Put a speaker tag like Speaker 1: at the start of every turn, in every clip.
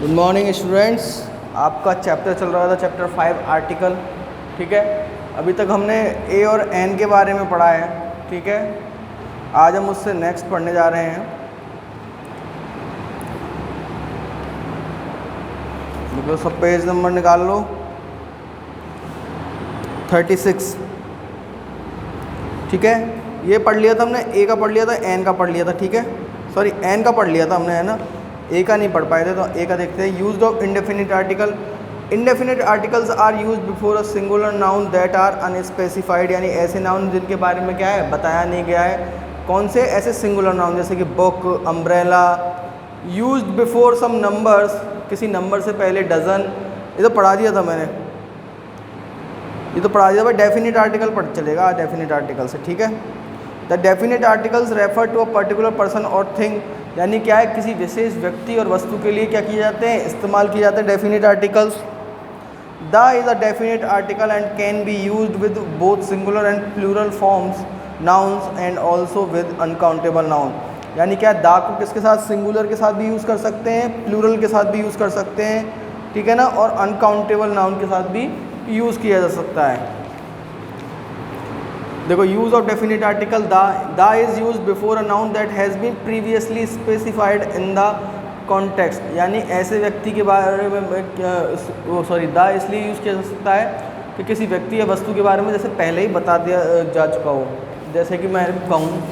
Speaker 1: Good morning students. आपका chapter चल रहा था चैप्टर 5 आर्टिकल। ठीक है, अभी तक हमने ए और एन के बारे में पढ़ा है। ठीक है, आज हम उससे नेक्स्ट पढ़ने जा रहे हैं। मतलब सब पेज नंबर निकाल लो 36। ठीक है, ये पढ़ लिया था हमने, ए का पढ़ लिया था, एन का पढ़ लिया था। ठीक है, सॉरी एन का पढ़ लिया था हमने, है ना। ए का नहीं पढ़ पाए थे, तो ए का देखते हैं। Use of indefinite article. Indefinite articles are use before a singular noun that are unspecified, यानी ऐसे नाउन जिनके बारे में क्या है बताया नहीं गया है। कौन से? ऐसे सिंगुलर नाउन जैसे कि book, umbrella. Use before some numbers, किसी नंबर से पहले डजन। ये तो पढ़ा दिया था मैंने, ये तो पढ़ा दिया भाई। डेफिनिट आर्टिकल पढ़ चलेगा डेफिनिट आर्टिकल से। ठीक है, the definite articles refer to a particular person और थिंग, यानी क्या है किसी विशेष व्यक्ति और वस्तु के लिए क्या किए जाते हैं, इस्तेमाल किए जाते हैं definite articles. The is a definite article and can be used with both singular and plural forms nouns and also with uncountable noun. यानी क्या दा को किसके साथ, सिंगुलर के साथ भी यूज़ कर सकते हैं, प्लूरल के साथ भी यूज़ कर सकते हैं। ठीक है ना, और अनकाउंटेबल नाउन के साथ भी यूज़ किया जा सकता है। देखो, use of definite article the is use before a noun that has been previously specified in the context, यानी ऐसे व्यक्ति के बारे में द इसलिए यूज़ किया जा सकता है कि किसी व्यक्ति या वस्तु के बारे में जैसे पहले ही बता दिया जा चुका हो। जैसे कि मैं कहूँ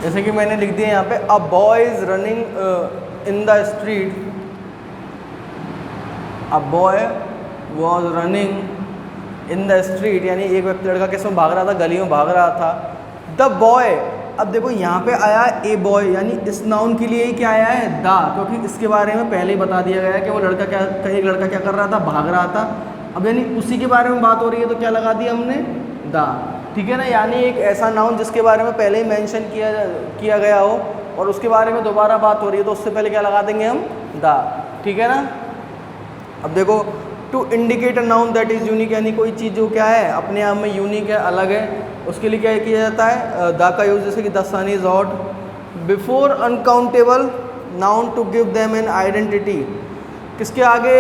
Speaker 1: जैसे कि मैंने लिख दिया यहाँ पे, a boy is running in the street, a boy was running in the street, यानी एक व्यक्ति लड़का किस में भाग रहा था, गली में भाग रहा था। द बॉय, अब देखो यहाँ पे आया ए बॉय, यानी इस नाउन के लिए ही क्या आया है द, क्योंकि इसके बारे में पहले ही बता दिया गया है कि वो लड़का क्या, एक लड़का क्या कर रहा था, भाग रहा था। अब यानी उसी के बारे में बात हो रही है, तो क्या लगा दिया हमने, द। ठीक है ना, यानी एक ऐसा नाउन जिसके बारे में पहले ही मेंशन किया गया हो और उसके बारे में दोबारा बात हो रही है, तो उससे पहले क्या लगा देंगे हम, द। ठीक है ना। अब देखो, to indicate a noun that is unique, यानी कोई चीज़ जो क्या है अपने आप में यूनिक है, अलग है, उसके लिए क्या किया जाता है, द का यूज। जैसे कि the sun is hot before uncountable noun to give them an identity, किसके आगे,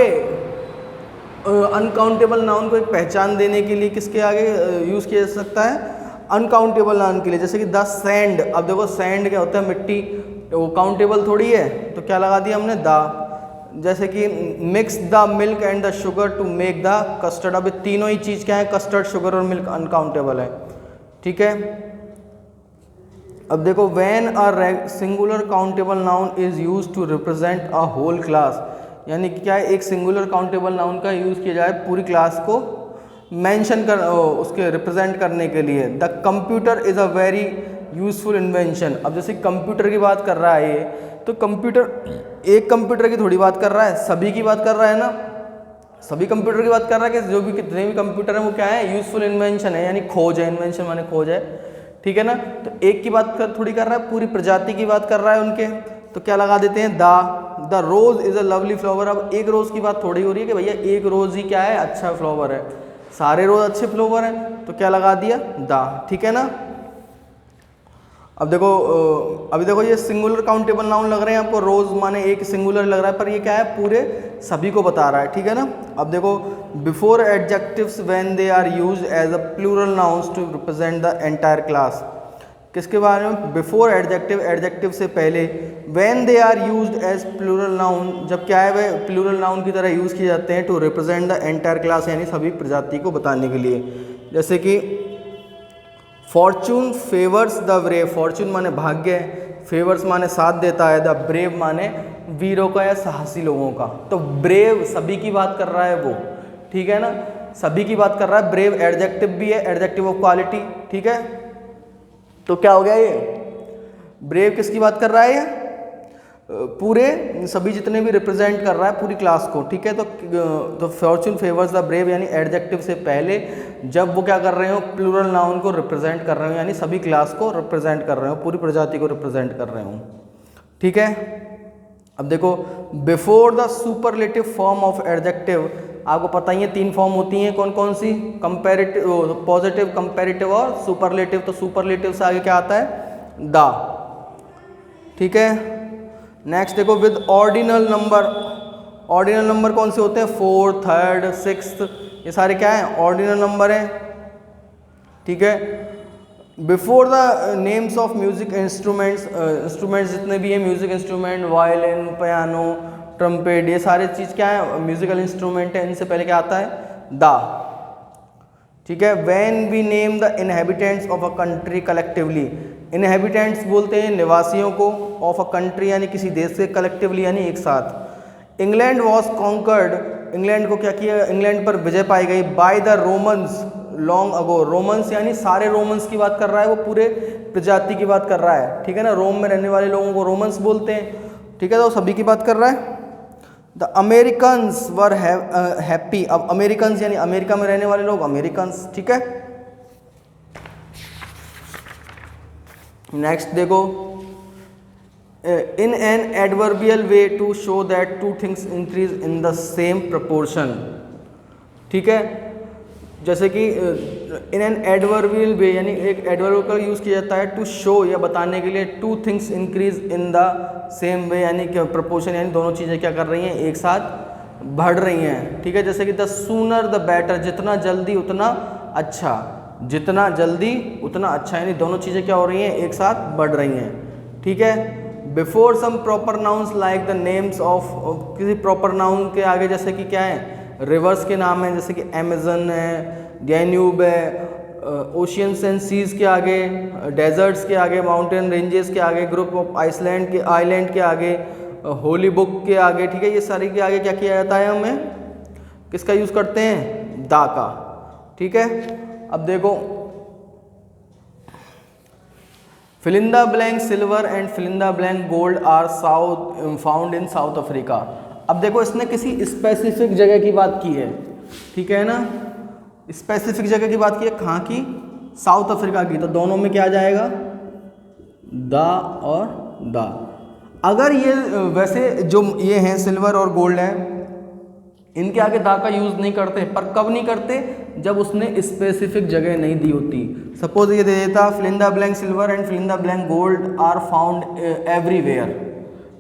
Speaker 1: अनकाउंटेबल नाउन को एक पहचान देने के लिए किसके आगे यूज़ किया जा सकता है, अनकाउंटेबल नाउन के लिए। जैसे कि द सैंड, अब देखो सैंड क्या होता है, मिट्टी, वो काउंटेबल थोड़ी है, तो क्या लगा दिया हमने, द। जैसे कि mix the milk and the sugar to make the custard, अब तीनों ही चीज़ क्या है, कस्टर्ड, शुगर और मिल्क अनकाउंटेबल है। ठीक है, अब देखो, when a singular countable noun is use to represent a whole class, यानी क्या है एक सिंगुलर काउंटेबल नाउन का यूज़ किया जाए पूरी क्लास को मेंशन कर, उसके रिप्रेजेंट करने के लिए। The computer is a very useful invention, अब जैसे कंप्यूटर की बात कर रहा है ये, तो कंप्यूटर एक कंप्यूटर की थोड़ी बात कर रहा है, सभी की बात कर रहा है ना, सभी कंप्यूटर की बात कर रहा है कि जो भी कितने भी कंप्यूटर हैं वो क्या है, यूजफुल इन्वेंशन है, यानी खोज है, इन्वेंशन माने खोज है। ठीक है ना, तो एक की बात थोड़ी कर रहा है, पूरी प्रजाति की बात कर रहा है उनके, तो क्या लगा देते हैं, the rose is a lovely flower. अब एक रोज़ की बात थोड़ी हो रही है कि भैया एक रोज़ ही क्या है, अच्छा फ्लावर है, सारे रोज़ अच्छे फ्लावर हैं, तो क्या लगा दिया, द। ठीक है ना। अब देखो, अभी देखो ये सिंगुलर काउंटेबल नाउन लग रहे हैं आपको, रोज माने एक सिंगुलर लग रहा है, पर ये क्या है पूरे सभी को बता रहा है। ठीक है ना। अब देखो, before adjectives when they are used as a plural nouns to represent the entire class, किसके बारे में, बिफोर एडजेक्टिव, एडजेक्टिव से पहले, when they are used as plural noun, जब क्या है वह प्लूरल नाउन की तरह यूज़ किए जाते हैं to represent the entire class, यानी सभी प्रजाति को बताने के लिए। जैसे कि fortune favours the brave, fortune माने भाग्य, फेवर्स माने साथ देता है, द ब्रेव माने वीरों का या साहसी लोगों का। तो ब्रेव सभी की बात कर रहा है वो, ठीक है ना, सभी की बात कर रहा है। ब्रेव एडजेक्टिव भी है, एडजेक्टिव ऑफ क्वालिटी, ठीक है। तो क्या हो गया ये ब्रेव किसकी बात कर रहा है ये पूरे सभी जितने भी रिप्रेजेंट कर रहा है पूरी क्लास को, ठीक है। तो फॉर्चून फेवर्स द ब्रेव यानी एडजेक्टिव से पहले जब वो क्या कर रहे हो प्लूरल नाउन को रिप्रेजेंट कर रहे हो यानी सभी क्लास को रिप्रेजेंट कर रहे हो, पूरी प्रजाति को रिप्रेजेंट कर रहे हो, ठीक है। अब देखो before the superlative form of adjective, आपको पता ही है 3 फॉर्म होती हैं कौन कौन सी, कंपैरेटिव, पॉजिटिव, कंपैरेटिव और सुपरलेटिव। तो सुपरलेटिव से आगे क्या आता है द, ठीक है। नेक्स्ट देखो with ordinal number, ordinal number कौन से होते हैं 4th, 3rd, 6th, ये सारे क्या हैं ऑर्डिनल नंबर हैं, ठीक है। Before the names of music instruments, instruments जितने भी हैं music instrument, violin, piano, trumpet, ये सारे चीज़ क्या है म्यूजिकल इंस्ट्रूमेंट है, इनसे पहले क्या आता है द, ठीक है। When we name the inhabitants of a country collectively, inhabitants बोलते हैं निवासियों को, ऑफ अ कंट्री यानी किसी देश से, कलेक्टिवली यानी एक साथ। इंग्लैंड वॉज कॉन्कर्ड, इंग्लैंड को क्या किया, इंग्लैंड पर विजय पाई गई, by the Romans long ago, Romans यानी सारे रोमन्स की बात कर रहा है, वो पूरे प्रजाति की बात कर रहा है, ठीक है ना। रोम में रहने वाले लोगों को रोमन्स बोलते हैं, ठीक है, तो सभी की बात कर रहा है। द अमेरिकन्स वर हैप्पी, अब अमेरिकन्स यानी अमेरिका में रहने वाले लोग अमेरिकन्स, ठीक है। नेक्स्ट देखो in an adverbial way to show that two things increase in the same proportion, ठीक है। जैसे कि इन एन एडवर्बियल वे यानी एक एडवर्ब का यूज़ किया जाता है टू शो या बताने के लिए to things increase in the same way यानी कि प्रपोर्शन यानी दोनों चीज़ें क्या कर रही हैं एक साथ बढ़ रही हैं, ठीक है। जैसे कि द सूनर द बेटर, जितना जल्दी उतना अच्छा, जितना जल्दी उतना अच्छा, यानी दोनों चीज़ें क्या हो रही हैं एक साथ बढ़ रही हैं, ठीक है। Before some proper nouns like the names of, किसी प्रॉपर नाउन के आगे जैसे कि क्या है रिवर्स के नाम हैं, जैसे कि अमेजन है, डैन्यूब है, ओशियंस एंड सीज के आगे, डेजर्ट्स के आगे, माउंटेन रेंजेस के आगे, ग्रुप ऑफ आइलैंड के आगे, होली बुक के आगे, ठीक है। ये सारी के आगे क्या किया जाता है हमें किसका यूज़ करते हैं दा का, ठीक है। अब देखो fill in the blank silver and fill in the blank gold are found in South Africa। अब देखो इसने किसी स्पेसिफिक जगह की बात की है, ठीक है ना, स्पेसिफिक जगह की बात की है, कहाँ की साउथ अफ्रीका की, तो दोनों में क्या आ जाएगा द और द। अगर ये वैसे जो ये हैं सिल्वर और गोल्ड है इनके आगे दा का यूज़ नहीं करते, पर कब नहीं करते जब उसने स्पेसिफिक जगह नहीं दी होती। सपोज ये दे देता fill in the blank silver and fill in the blank gold are found everywhere,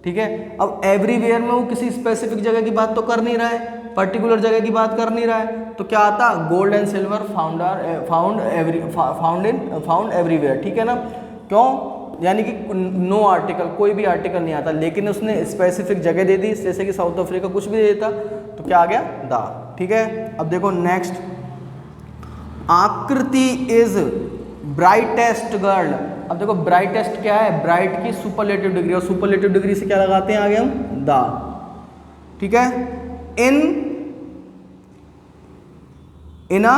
Speaker 1: ठीक है। अब एवरीवेयर में वो किसी स्पेसिफिक जगह की बात तो कर नहीं रहा है, पर्टिकुलर जगह की बात कर नहीं रहा है, तो क्या आता gold and silver found everywhere, ठीक है ना। क्यों, यानी कि नो आर्टिकल, कोई भी आर्टिकल नहीं आता, लेकिन उसने स्पेसिफिक जगह दे दी, जैसे कि साउथ अफ्रीका कुछ भी दे देता तो क्या आ गया दा, ठीक है। अब देखो नेक्स्ट, आकृति इज ब्राइटेस्ट गर्ल। अब देखो ब्राइटेस्ट क्या है, ब्राइट की सुपरलेटिव डिग्री, और सुपरलेटिव डिग्री से क्या लगाते हैं आगे हम दा, ठीक है। इन अ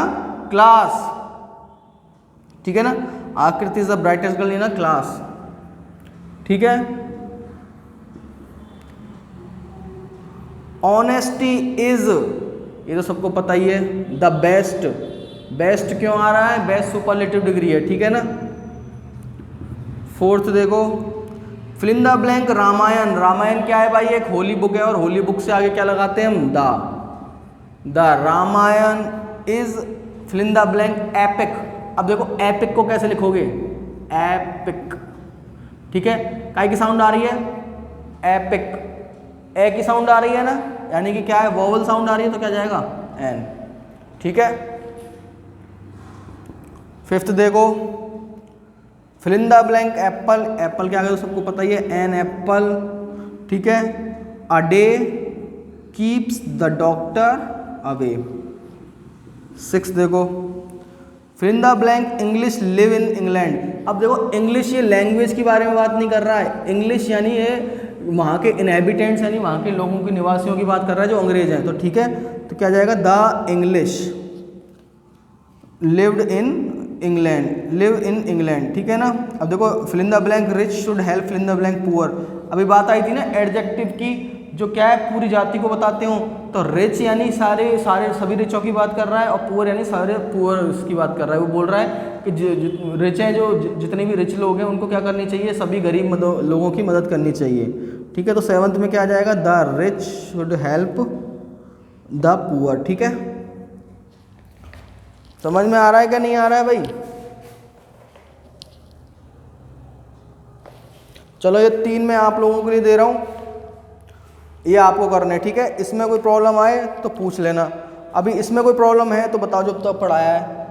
Speaker 1: क्लास, ठीक है ना, आकृति is the brightest girl in a class, ठीक है। ऑनेस्टी इज, ये तो सबको पता ही है, द बेस्ट, बेस्ट क्यों आ रहा है, बेस्ट सुपरलेटिव डिग्री है, ठीक है ना। फोर्थ देखो fill in the blank Ramayana, Ramayana क्या है भाई एक होली बुक है, और होली बुक से आगे क्या लगाते हैं हम the Ramayana is fill in the blank epic. अब देखो एपिक को कैसे लिखोगे एपिक, ठीक है, काय की साउंड आ रही है एपिक, ए की साउंड आ रही है ना, यानी कि क्या है वोवल साउंड आ रही है, तो क्या जाएगा एन, ठीक है। फिफ्थ देखो fill in the blank apple, apple क्या है सबको पता ही है एन एप्पल, ठीक है। A day keeps the doctor away. Six देखो fill in the blank English live in England. अब देखो इंग्लिश ये लैंग्वेज के बारे में बात नहीं कर रहा है, इंग्लिश यानी ये वहाँ के इनहेबिटेंट्स यानी वहाँ के लोगों के निवासियों की बात कर रहा है जो अंग्रेज हैं, तो ठीक है, तो क्या जाएगा the English lived in England, live in England, ठीक है ना। अब देखो fill in the blank rich should help fill in the blank poor. अभी बात आई थी ना एडजेक्टिव की, जो क्या है पूरी जाति को बताते हो, तो रिच यानी सारे सारे सभी रिचों की बात कर रहा है, और पुअर यानी सारे पुअर की बात कर रहा है। वो बोल रहा है कि रिच हैं, जो जितने भी रिच लोग हैं उनको क्या करनी चाहिए, सभी गरीब लोगों की मदद करनी चाहिए, ठीक है। तो 7th में क्या आ जाएगा, the rich should help the poor, ठीक है। समझ में आ रहा है क्या नहीं आ रहा है भाई? चलो ये 3 मैं आप लोगों के लिए दे रहा हूं, ये आपको करना है, ठीक है। इसमें कोई प्रॉब्लम आए तो पूछ लेना। अभी इसमें कोई प्रॉब्लम है तो बताओ, जो तक पढ़ाया है।